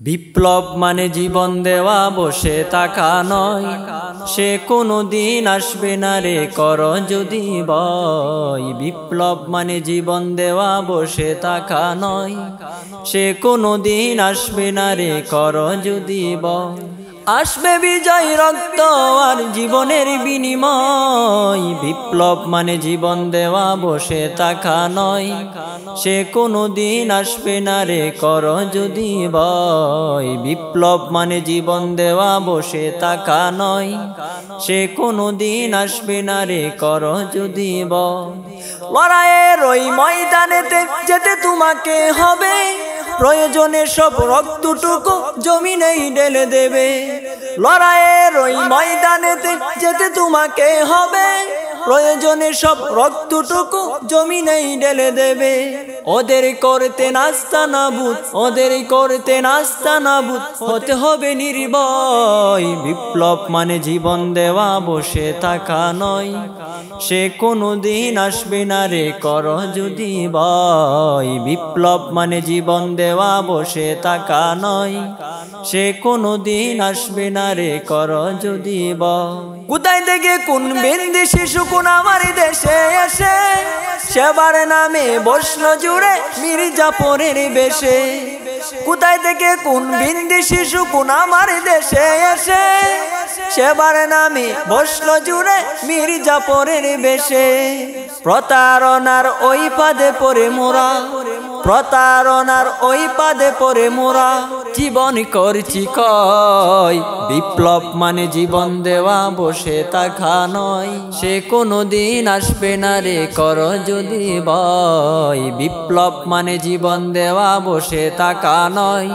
বিপ্লব মানে জীবন দেওয়া, বসে থাকা নয়। সে কোনো দিন আসবে না রে, কর যদি ভয়। বিপ্লব মানে জীবন দেওয়া, বসে থাকা নয়। সে কোনো দিন আসবে না রে, কর যদি ভয়। আসবে বিজয়, রক্ত আর জীবনের বিনিময়। বিপ্লব মানে জীবন দেওয়া, বসে থাকা নয়। সে কোনো দিন আসবে না রে, কর যদি ভয়। বিপ্লব মানে জীবন দেওয়া, বসে থাকা নয়। সে কোনো দিন আসবে না রে, কর যদি ভয়। লড়াইয়ের ওই ময়দানেতে যেতে তোমাকে হবে, প্রয়োজনে সব রক্তটুকু জমিনেই ঢেলে দেবে। লড়াইয়ের ওই ময়দানেতে যেতে তোমাকে হবে, প্রয়োজনে সব রক্তটুকু জমিনেই ঢেলে দেবে। ওদের করতে নাস্তানাবুদ, ওদের করতে নাস্তানাবুদ হতে হবে নির্ভয়। বিপ্লব মানে জীবন দেওয়া, বসে থাকা নয়। সে কোনো দিন আসবে না রে, কর যদি ভয়। বিপ্লব মানে জীবন দেওয়া, বসে থাকা নয়। সে কোনো দিন আসবে না রে, কর যদি ভয়। কোথায় থেকে কোন বিন্দেশি সুকুন আমার দেশে এসে, সেবার নামে বসলো জুড়ে মির্জাপুরের বেশে। কোথায় থেকে কোন বিন্দেশি সুকুন আমার দেশে এসে, সেবার নামে বসলো জুড়ে মির্জাপুরের বেশে। প্রতারণার ওই পাদে পড়ে মোরা, প্রতারণার ওই পাদে পড়ে মোরা জীবন করছি কয়। বিপ্লব মানে জীবন দেওয়া, বসে থাকা নয়। সে কোনো দিন আসবে না রে, কর যদি ভয়। বিপ্লব মানে জীবন দেওয়া, বসে থাকা নয়।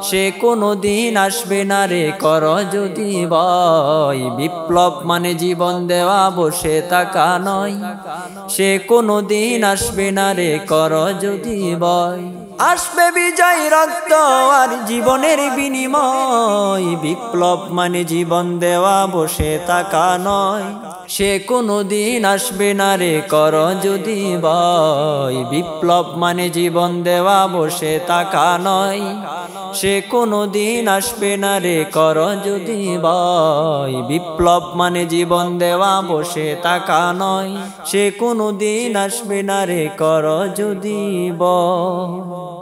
সে কোনো দিন আসবে না রে, কর যদি ভয়। বিপ্লব মানে জীবন দেওয়া, বসে থাকা নয়। সে কোনো দিন আসবে না রে, কর যদি ভয়। আসবে বিজয়, রক্ত আর জীবনের বিনিময়। বিপ্লব মানে জীবন দেওয়া, বসে থাকা নয়। সে কোনো দিন আসবে না রে, কর যদি ভয়। বিপ্লব মানে জীবন দেওয়া, বসে থাকা নয়। সে কোনো দিন আসবে না রে, কর যদি ভয়। বিপ্লব মানে জীবন দেওয়া, বসে থাকা নয়। সে কোনো দিন আসবে না রে, কর যদি ভয়।